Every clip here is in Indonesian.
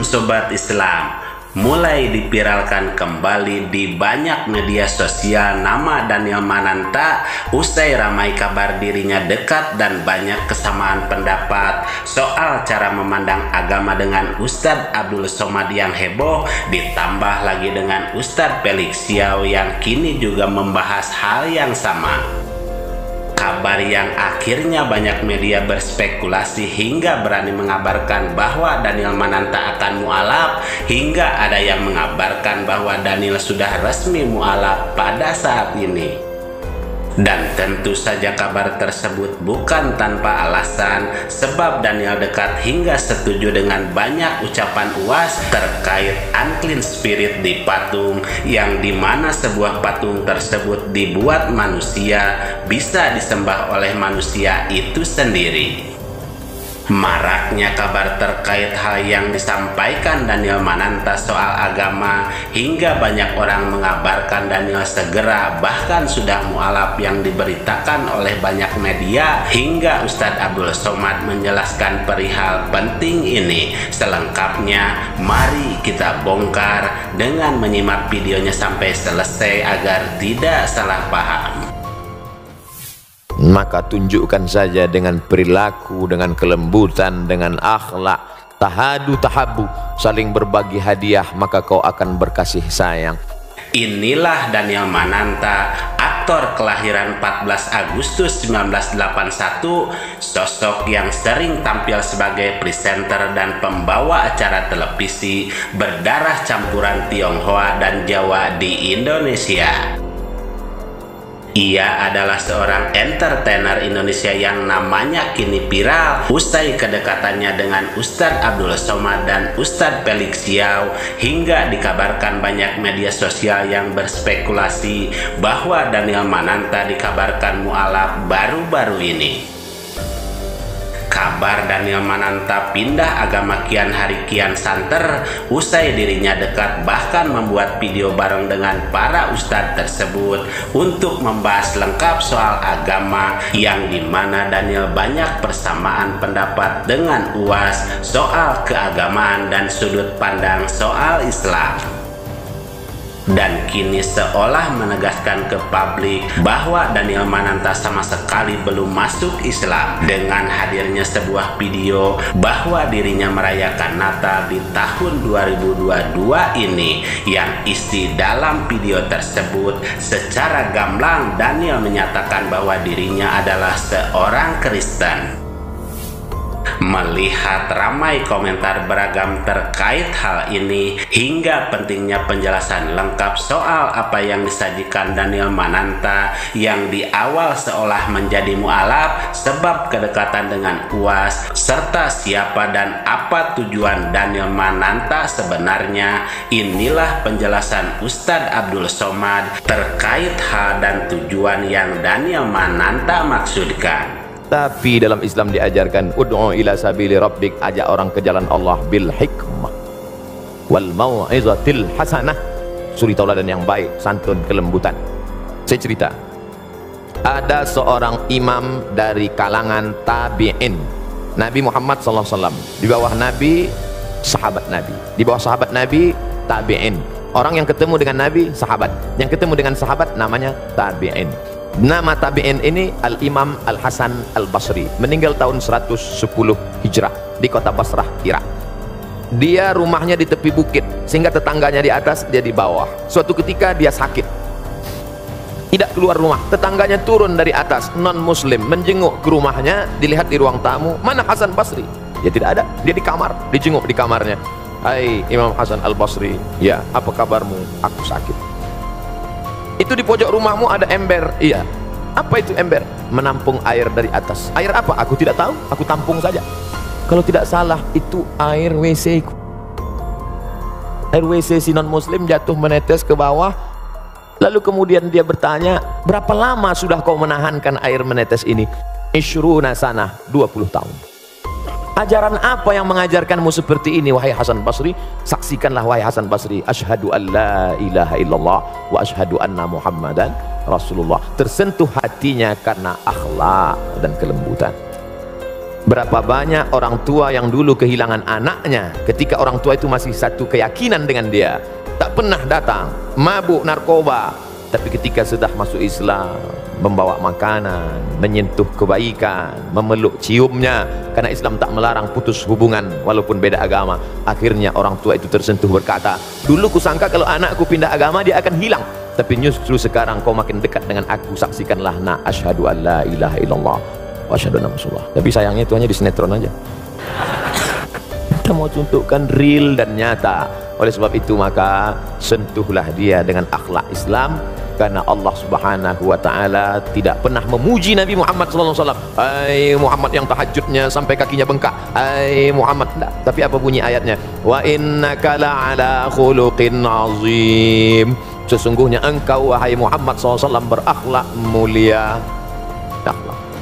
Sobat Islam, mulai dipiralkan kembali di banyak media sosial nama Daniel Mananta usai ramai kabar dirinya dekat dan banyak kesamaan pendapat soal cara memandang agama dengan Ustadz Abdul Somad yang heboh, ditambah lagi dengan Ustadz Felix Xiao yang kini juga membahas hal yang sama. Kabar yang akhirnya banyak media berspekulasi hingga berani mengabarkan bahwa Daniel Mananta akan mualaf, hingga ada yang mengabarkan bahwa Daniel sudah resmi mualaf pada saat ini. Dan tentu saja kabar tersebut bukan tanpa alasan, sebab Daniel dekat hingga setuju dengan banyak ucapan UAS terkait unclean spirit di patung, yang dimana sebuah patung tersebut dibuat manusia, bisa disembah oleh manusia itu sendiri. Maraknya kabar terkait hal yang disampaikan Daniel Mananta soal agama, hingga banyak orang mengabarkan Daniel segera bahkan sudah mualaf yang diberitakan oleh banyak media, hingga Ustadz Abdul Somad menjelaskan perihal penting ini. Selengkapnya mari kita bongkar dengan menyimak videonya sampai selesai agar tidak salah paham. Maka tunjukkan saja dengan perilaku, dengan kelembutan, dengan akhlak. Tahadu tahabu, saling berbagi hadiah, maka kau akan berkasih sayang. Inilah Daniel Mananta, aktor kelahiran 14 Agustus 1981, sosok yang sering tampil sebagai presenter dan pembawa acara televisi berdarah campuran Tionghoa dan Jawa di Indonesia. Ia adalah seorang entertainer Indonesia yang namanya kini viral usai kedekatannya dengan Ustadz Abdul Somad dan Ustadz Felix Xiao, hingga dikabarkan banyak media sosial yang berspekulasi bahwa Daniel Mananta dikabarkan mualaf baru-baru ini. Kabar Daniel Mananta pindah agama kian hari kian santer usai dirinya dekat bahkan membuat video bareng dengan para ustadz tersebut untuk membahas lengkap soal agama, yang dimana Daniel banyak persamaan pendapat dengan UAS soal keagamaan dan sudut pandang soal Islam. Dan kini seolah menegaskan ke publik bahwa Daniel Mananta sama sekali belum masuk Islam dengan hadirnya sebuah video bahwa dirinya merayakan Natal di tahun 2022 ini, yang isi dalam video tersebut secara gamblang Daniel menyatakan bahwa dirinya adalah seorang Kristen. Melihat ramai komentar beragam terkait hal ini, hingga pentingnya penjelasan lengkap soal apa yang disajikan Daniel Mananta yang di awal seolah menjadi mualaf sebab kedekatan dengan UAS, serta siapa dan apa tujuan Daniel Mananta sebenarnya, inilah penjelasan Ustadz Abdul Somad terkait hal dan tujuan yang Daniel Mananta maksudkan. Tapi dalam Islam diajarkan ud'u ila sabili rabbik, ajak orang ke jalan Allah bil hikmah wal mau'izatil hasanah, suri tauladan yang baik, santun, kelembutan. Saya cerita, ada seorang imam dari kalangan tabi'in Nabi Muhammad SAW. Di bawah Nabi sahabat Nabi, di bawah sahabat Nabi tabi'in. Orang yang ketemu dengan Nabi sahabat, yang ketemu dengan sahabat namanya tabi'in. Nama tabi'in ini Al-Imam Al-Hasan Al-Basri, meninggal tahun 110 Hijrah di kota Basrah, Irak. Dia rumahnya di tepi bukit sehingga tetangganya di atas, dia di bawah. Suatu ketika dia sakit, tidak keluar rumah. Tetangganya turun dari atas, non muslim, menjenguk ke rumahnya. Dilihat di ruang tamu, mana Hasan Basri? Ya tidak ada, dia di kamar, dijenguk di kamarnya. Hai Imam Hasan Al-Basri, ya apa kabarmu? Aku sakit. Itu di pojok rumahmu ada ember. Iya. Apa itu ember? Menampung air dari atas. Air apa? Aku tidak tahu, aku tampung saja. Kalau tidak salah itu air WC. Air WC si non muslim jatuh menetes ke bawah. Lalu kemudian dia bertanya, berapa lama sudah kau menahankan air menetes ini? Ishruna sana, 20 tahun. Ajaran apa yang mengajarkanmu seperti ini, wahai Hasan Basri? Saksikanlah, wahai Hasan Basri, asyhadu an la ilaha illallah wa asyhadu anna Muhammadan Rasulullah. Tersentuh hatinya karena akhlak dan kelembutan. Berapa banyak orang tua yang dulu kehilangan anaknya ketika orang tua itu masih satu keyakinan dengan dia, tak pernah datang, mabuk narkoba, tapi ketika sudah masuk Islam, membawa makanan, menyentuh kebaikan, memeluk ciumnya, karena Islam tak melarang putus hubungan walaupun beda agama. Akhirnya orang tua itu tersentuh, berkata, dulu kusangka kalau anakku pindah agama dia akan hilang, tapi justru sekarang kau makin dekat dengan aku, saksikanlah, na asyhadu an la ilaha illallah wa asyhadu anna Rasulullah. Tapi sayangnya itu hanya di sinetron aja. Kita mau tunjukkan real dan nyata. Oleh sebab itu maka sentuhlah dia dengan akhlak Islam, karena Allah Subhanahu wa taala tidak pernah memuji Nabi Muhammad sallallahu alaihi wasallam. Hai Muhammad yang tahajudnya sampai kakinya bengkak. Hai Muhammad, enggak. Tapi apa bunyi ayatnya? Wa innaka la'ala khuluqin azim. Sesungguhnya engkau wahai Muhammad SAW berakhlak mulia.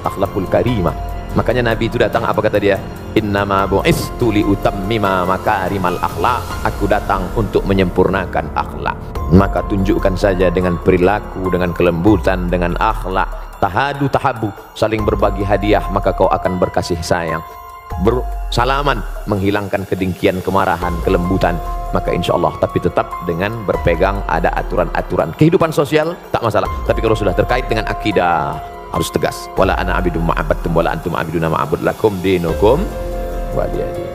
Akhlakul karimah. Makanya Nabi itu datang, apa kata dia? Innama bu'istu li utammima makarimal akhlak. Aku datang untuk menyempurnakan akhlak. Maka tunjukkan saja dengan perilaku, dengan kelembutan, dengan akhlak. Tahadu tahabu, saling berbagi hadiah, maka kau akan berkasih sayang. Bersalaman, menghilangkan kedengkian, kemarahan, kelembutan, maka insya Allah. Tapi tetap dengan berpegang ada aturan-aturan kehidupan sosial, tak masalah. Tapi kalau sudah terkait dengan akidah, harus tegas. Wala ana abidum ma'abadtum wala antum abiduna ma'abud lakum dinukum waliyadin.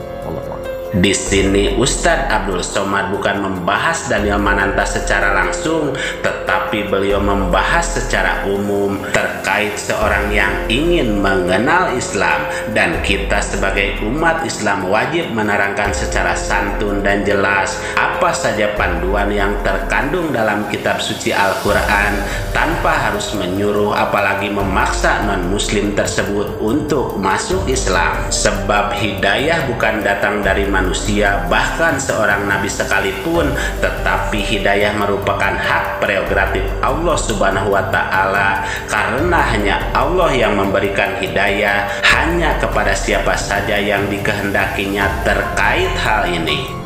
Di sini Ustadz Abdul Somad bukan membahas Daniel Mananta secara langsung, tetapi beliau membahas secara umum terkait seorang yang ingin mengenal Islam, dan kita sebagai umat Islam wajib menerangkan secara santun dan jelas apa saja panduan yang terkandung dalam kitab suci Al-Quran, tanpa harus menyuruh apalagi memaksa non-muslim tersebut untuk masuk Islam. Sebab hidayah bukan datang dari manusia, bahkan seorang nabi sekalipun, tetapi hidayah merupakan hak prerogatif Allah Subhanahu wa taala, karena hanya Allah yang memberikan hidayah hanya kepada siapa saja yang dikehendakinya terkait hal ini.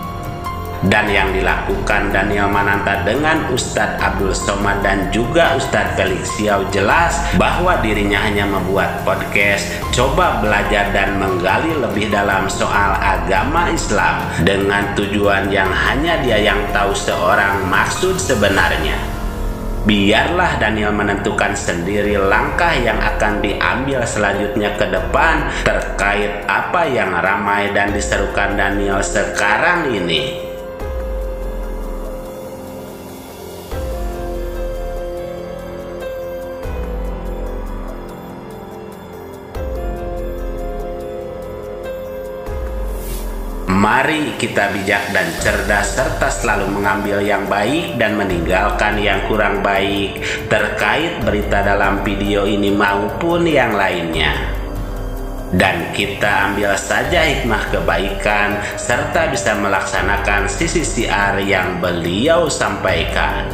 Dan yang dilakukan Daniel Mananta dengan Ustadz Abdul Somad dan juga Ustadz Felix Xiao jelas bahwa dirinya hanya membuat podcast, coba belajar dan menggali lebih dalam soal agama Islam dengan tujuan yang hanya dia yang tahu seorang maksud sebenarnya. Biarlah Daniel menentukan sendiri langkah yang akan diambil selanjutnya ke depan terkait apa yang ramai dan diserukan Daniel sekarang ini. Mari kita bijak dan cerdas serta selalu mengambil yang baik dan meninggalkan yang kurang baik terkait berita dalam video ini maupun yang lainnya. Dan kita ambil saja hikmah kebaikan serta bisa melaksanakan sisi siar yang beliau sampaikan.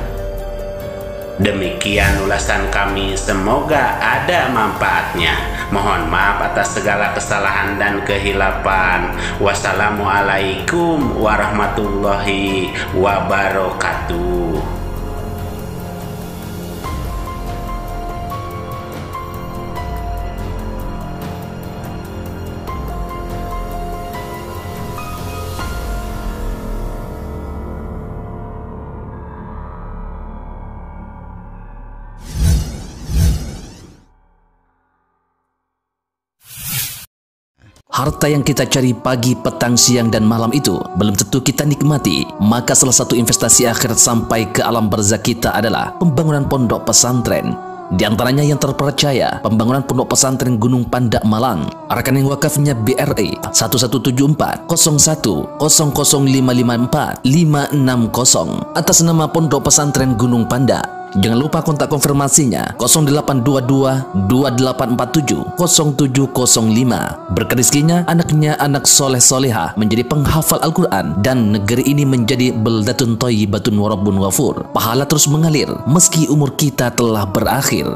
Demikian ulasan kami, semoga ada manfaatnya. Mohon maaf atas segala kesalahan dan kehilapan. Wassalamualaikum warahmatullahi wabarakatuh. Harta yang kita cari pagi, petang, siang, dan malam itu belum tentu kita nikmati. Maka salah satu investasi akhirat sampai ke alam barzakh kita adalah pembangunan pondok pesantren. Di antaranya yang terpercaya, pembangunan pondok pesantren Gunung Pandak Malang. Rekening wakafnya BRI 1174 01 00554 560 atas nama Pondok Pesantren Gunung Pandak. Jangan lupa kontak konfirmasinya 0822 2847 0705. Berkah rezekinya anaknya anak soleh soleha menjadi penghafal Al-Quran, dan negeri ini menjadi beldatun thayyibatun wa rabbun ghafur. Pahala terus mengalir meski umur kita telah berakhir.